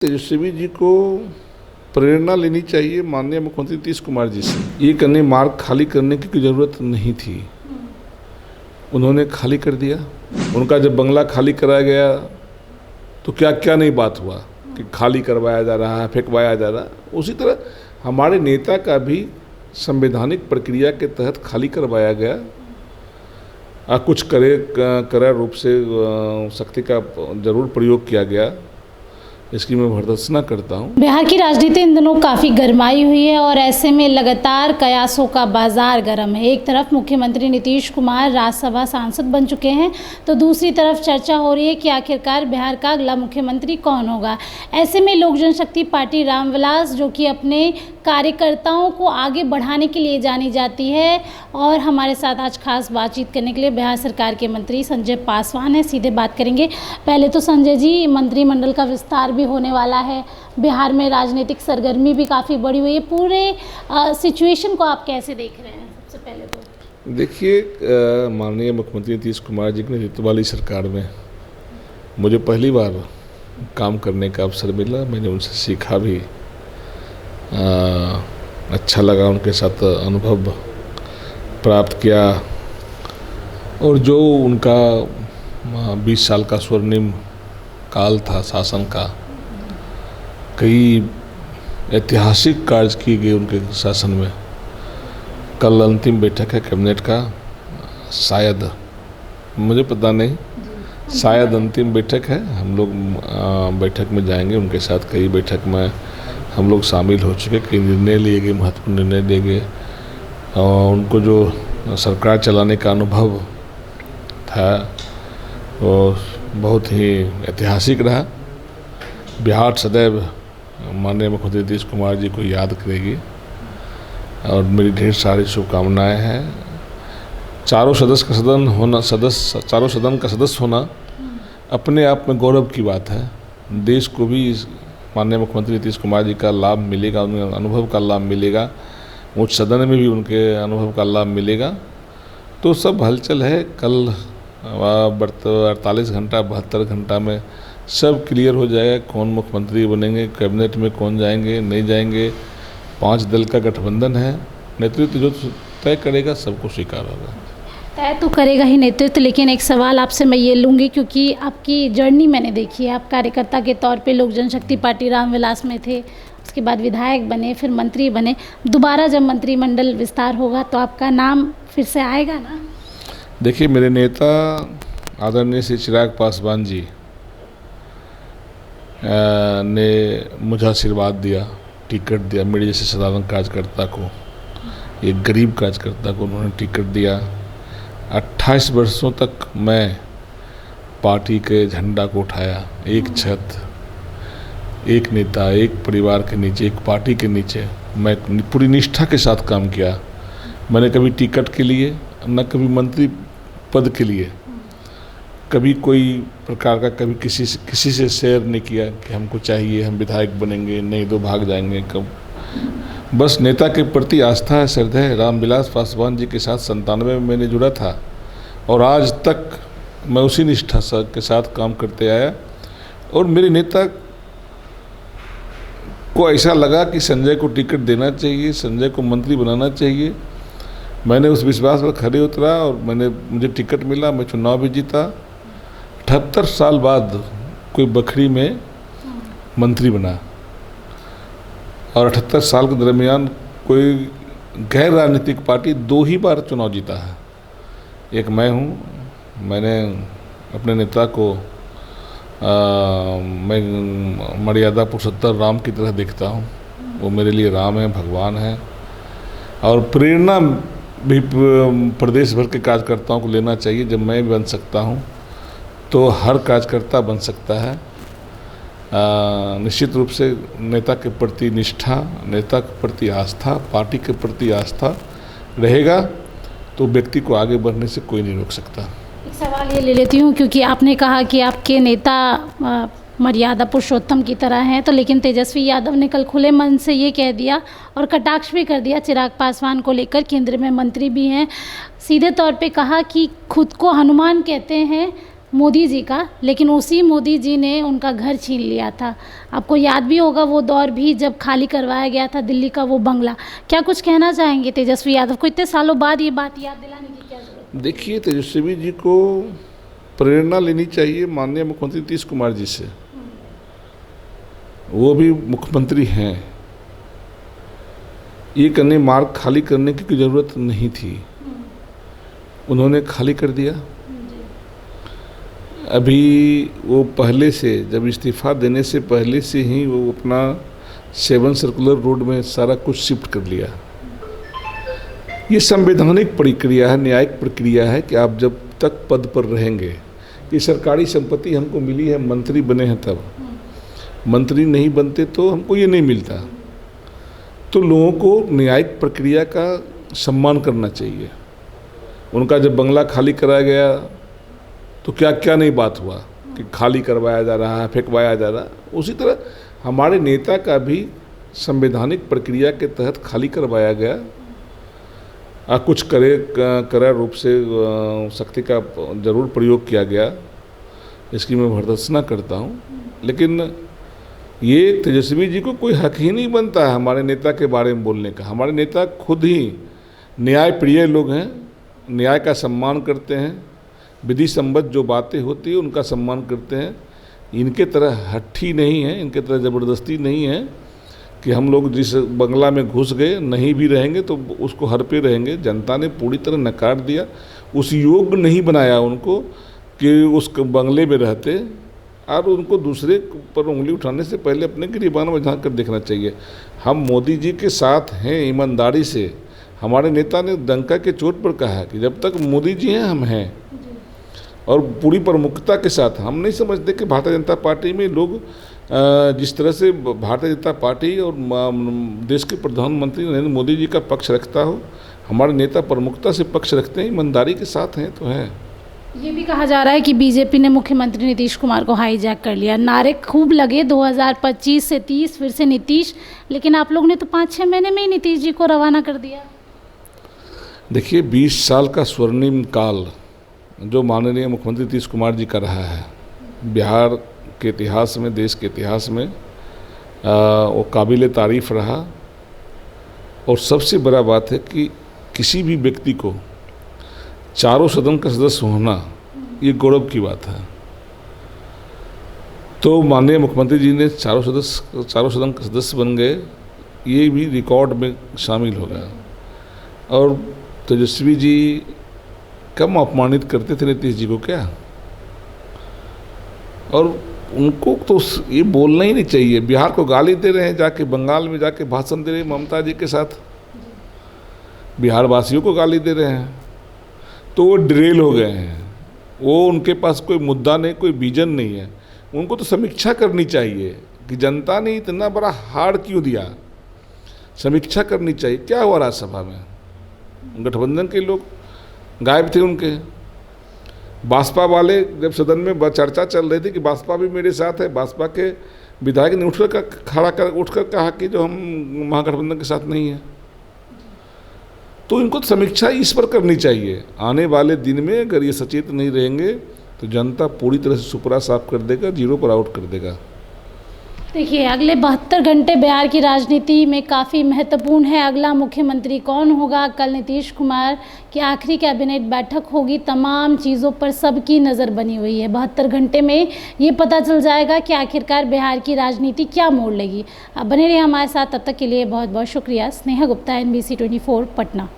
तेजस्वी जी को प्रेरणा लेनी चाहिए माननीय मुख्यमंत्री नीतीश कुमार जी से। ये करने मार्ग खाली करने की कोई ज़रूरत नहीं थी, उन्होंने खाली कर दिया। उनका जब बंगला खाली कराया गया तो क्या क्या नहीं बात हुआ कि खाली करवाया जा रहा है, फेंकवाया जा रहा है। उसी तरह हमारे नेता का भी संवैधानिक प्रक्रिया के तहत खाली करवाया गया। कुछ कड़ा रूप से सख्ती का जरूर प्रयोग किया गया, इसकी मैं भर्त्सना करता हूँ। बिहार की राजनीति इन दिनों काफ़ी गरमाई हुई है और ऐसे में लगातार कयासों का बाजार गर्म है। एक तरफ मुख्यमंत्री नीतीश कुमार राज्यसभा सांसद बन चुके हैं, तो दूसरी तरफ चर्चा हो रही है कि आखिरकार बिहार का अगला मुख्यमंत्री कौन होगा। ऐसे में लोक जनशक्ति पार्टी रामविलास, जो कि अपने कार्यकर्ताओं को आगे बढ़ाने के लिए जानी जाती है, और हमारे साथ आज खास बातचीत करने के लिए बिहार सरकार के मंत्री संजय पासवान हैं। सीधे बात करेंगे। पहले तो संजय जी, मंत्रिमंडल का विस्तार भी होने वाला है, बिहार में राजनीतिक सरगर्मी भी काफ़ी बढ़ी हुई है। पूरे सिचुएशन को आप कैसे देख रहे हैं? सबसे पहले तो देखिए, माननीय मुख्यमंत्री नीतीश कुमार जी के नेतृत्व वाली सरकार में मुझे पहली बार काम करने का अवसर मिला। मैंने उनसे सीखा भी, अच्छा लगा, उनके साथ अनुभव प्राप्त किया। और जो उनका 20 साल का स्वर्णिम काल था शासन का, कई ऐतिहासिक कार्य किए गए उनके शासन में। कल अंतिम बैठक है कैबिनेट का, शायद, मुझे पता नहीं, शायद अंतिम बैठक है। हम लोग बैठक में जाएंगे, उनके साथ कई बैठक में हम लोग शामिल हो चुके, कई निर्णय लिए गए, महत्वपूर्ण निर्णय लिए गए। और उनको जो सरकार चलाने का अनुभव था वो बहुत ही ऐतिहासिक रहा। बिहार सदैव माननीय मुख्यमंत्री नीतीश कुमार जी को याद करेगी और मेरी ढेर सारी शुभकामनाएं हैं। चारों सदन का सदस्य होना अपने आप में गौरव की बात है। देश को भी माननीय मुख्यमंत्री नीतीश कुमार जी का लाभ मिलेगा, उनके अनुभव का लाभ मिलेगा, उच्च सदन में भी उनके अनुभव का लाभ मिलेगा। तो सब हलचल है। कल 48 घंटा 72 घंटा में सब क्लियर हो जाएगा, कौन मुख्यमंत्री बनेंगे, कैबिनेट में कौन जाएंगे, नहीं जाएंगे। 5 दल का गठबंधन है, नेतृत्व जो तय करेगा सबको स्वीकार होगा। तय तो करेगा ही नेतृत्व, लेकिन एक सवाल आपसे मैं ये लूँगी, क्योंकि आपकी जर्नी मैंने देखी है। आप कार्यकर्ता के तौर पे लोक जनशक्ति पार्टी रामविलास में थे, उसके बाद विधायक बने, फिर मंत्री बने। दोबारा जब मंत्रिमंडल विस्तार होगा तो आपका नाम फिर से आएगा ना? देखिए, मेरे नेता आदरणीय श्री चिराग पासवान जी ने मुझे आशीर्वाद दिया, टिकट दिया। मेरे जैसे साधारण कार्यकर्ता को, एक गरीब कार्यकर्ता को उन्होंने टिकट दिया। 28 वर्षों तक मैं पार्टी के झंडा को उठाया, एक छत, एक नेता, एक परिवार के नीचे, एक पार्टी के नीचे मैं पूरी निष्ठा के साथ काम किया। मैंने कभी टिकट के लिए, न कभी मंत्री पद के लिए, कभी कोई प्रकार का, कभी किसी से शेयर नहीं किया कि हमको चाहिए, हम विधायक बनेंगे, नहीं तो भाग जाएंगे। कब बस नेता के प्रति आस्था है, श्रद्धा है। रामविलास पासवान जी के साथ 97 में मैंने जुड़ा था और आज तक मैं उसी निष्ठा के साथ काम करते आया। और मेरे नेता को ऐसा लगा कि संजय को टिकट देना चाहिए, संजय को मंत्री बनाना चाहिए। मैंने उस विश्वास पर खरे उतरा और मुझे टिकट मिला, मैं चुनाव भी जीता। 78 साल बाद कोई बखरी में मंत्री बना और 78 साल के दरमियान कोई गैर राजनीतिक पार्टी 2 ही बार चुनाव जीता है। एक मैं हूँ। मैंने अपने नेता को मैं मर्यादा पुरुषोत्तम राम की तरह देखता हूँ। वो मेरे लिए राम है, भगवान है। और प्रेरणा भी प्रदेश भर के कार्यकर्ताओं को लेना चाहिए। जब मैं बन सकता हूँ तो हर कार्यकर्ता बन सकता है। निश्चित रूप से नेता के प्रति निष्ठा, नेता के प्रति आस्था, पार्टी के प्रति आस्था रहेगा तो व्यक्ति को आगे बढ़ने से कोई नहीं रोक सकता। एक सवाल ये ले लेती हूँ, क्योंकि आपने कहा कि आपके नेता मर्यादा पुरुषोत्तम की तरह हैं, तो लेकिन तेजस्वी यादव ने कल खुले मन से ये कह दिया और कटाक्ष भी कर दिया चिराग पासवान को लेकर, केंद्र में मंत्री भी हैं, सीधे तौर पे कहा कि खुद को हनुमान कहते हैं, मोदी जी का, लेकिन उसी मोदी जी ने उनका घर छीन लिया था। आपको याद भी होगा वो दौर भी जब खाली करवाया गया था दिल्ली का वो बंगला। क्या कुछ कहना चाहेंगे तेजस्वी यादव को? इतने सालों बाद ये बात याद दिलाने की क्या जरूरत है? देखिए, तेजस्वी जी को प्रेरणा लेनी चाहिए माननीय मुख्यमंत्री नीतीश कुमार जी से। वो भी मुख्यमंत्री हैं। ये करने मार्ग खाली करने की कोई ज़रूरत नहीं थी, उन्होंने खाली कर दिया। अभी वो पहले से, जब इस्तीफ़ा देने से पहले से ही वो अपना 7 सर्कुलर रोड में सारा कुछ शिफ्ट कर लिया। ये संवैधानिक प्रक्रिया है, न्यायिक प्रक्रिया है कि आप जब तक पद पर रहेंगे, ये सरकारी संपत्ति हमको मिली है, मंत्री बने हैं तब, मंत्री नहीं बनते तो हमको ये नहीं मिलता। तो लोगों को न्यायिक प्रक्रिया का सम्मान करना चाहिए। उनका जब बंगला खाली कराया गया तो क्या क्या नहीं बात हुआ कि खाली करवाया जा रहा है, फेंकवाया जा रहा है। उसी तरह हमारे नेता का भी संवैधानिक प्रक्रिया के तहत खाली करवाया गया। कुछ कड़ा रूप से सख्ती का जरूर प्रयोग किया गया, इसकी मैं भर्त्सना करता हूँ। लेकिन ये तेजस्वी जी को कोई हक ही नहीं बनता है हमारे नेता के बारे में बोलने का। हमारे नेता खुद ही न्याय प्रिय लोग हैं, न्याय का सम्मान करते हैं, विधि सम्मत जो बातें होती है उनका सम्मान करते हैं। इनके तरह हट्ठी नहीं है, इनके तरह ज़बरदस्ती नहीं है कि हम लोग जिस बंगला में घुस गए नहीं भी रहेंगे तो उसको हर पे रहेंगे। जनता ने पूरी तरह नकार दिया, उस योग्य नहीं बनाया उनको कि उस बंगले में रहते। और उनको दूसरे पर उंगली उठाने से पहले अपने गिरबान में झांक कर देखना चाहिए। हम मोदी जी के साथ हैं ईमानदारी से। हमारे नेता ने डंका के चोट पर कहा कि जब तक मोदी जी हैं हम हैं, और पूरी प्रमुखता के साथ। हम नहीं समझते कि भारतीय जनता पार्टी में लोग जिस तरह से भारतीय जनता पार्टी और देश के प्रधानमंत्री नरेंद्र मोदी जी का पक्ष रखता हो। हमारे नेता प्रमुखता से पक्ष रखते हैं, ईमानदारी के साथ हैं तो है। ये भी कहा जा रहा है कि बीजेपी ने मुख्यमंत्री नीतीश कुमार को हाईजैक कर लिया। नारे खूब लगे 2025 से 30 फिर से नीतीश, लेकिन आप लोग ने तो 5-6 महीने में ही नीतीश जी को रवाना कर दिया। देखिए, 20 साल का स्वर्णिम काल जो माननीय मुख्यमंत्री नीतीश कुमार जी का रहा है बिहार के इतिहास में, देश के इतिहास में, वो काबिल तारीफ़ रहा। और सबसे बड़ा बात है कि किसी भी व्यक्ति को चारों सदन का सदस्य होना ये गौरव की बात है। तो माननीय मुख्यमंत्री जी ने चारों सदन का सदस्य बन गए, ये भी रिकॉर्ड में शामिल हो गया। और तेजस्वी जी कम अपमानित करते थे नीतीश जी को क्या? और उनको तो ये बोलना ही नहीं चाहिए। बिहार को गाली दे रहे हैं, जाके बंगाल में जाके भाषण दे रहे हैं ममता जी के साथ, बिहार वासियों को गाली दे रहे हैं। तो वो ड्रेल हो गए हैं, वो उनके पास कोई मुद्दा नहीं, कोई विजन नहीं है। उनको तो समीक्षा करनी चाहिए कि जनता ने इतना बड़ा हार क्यों दिया। समीक्षा करनी चाहिए, क्या हुआ राज्यसभा में? गठबंधन के लोग गायब थे उनके। बासपा वाले जब सदन में चर्चा चल रही थी कि बासपा भी मेरे साथ है, बासपा के विधायक ने उठकर कहा कि जो हम महागठबंधन के साथ नहीं है। तो इनको समीक्षा इस पर करनी चाहिए। आने वाले दिन में अगर ये सचेत नहीं रहेंगे तो जनता पूरी तरह से सुपरा साफ कर देगा, जीरो पर आउट कर देगा। देखिए, अगले 72 घंटे बिहार की राजनीति में काफ़ी महत्वपूर्ण है। अगला मुख्यमंत्री कौन होगा, कल नीतीश कुमार की आखिरी कैबिनेट बैठक होगी, तमाम चीज़ों पर सबकी नज़र बनी हुई है। 72 घंटे में ये पता चल जाएगा कि आखिरकार बिहार की राजनीति क्या मोड़ लेगी। अब बने रहिए हमारे साथ, तब तक के लिए बहुत बहुत शुक्रिया। स्नेहा गुप्ता, NBC 24 पटना।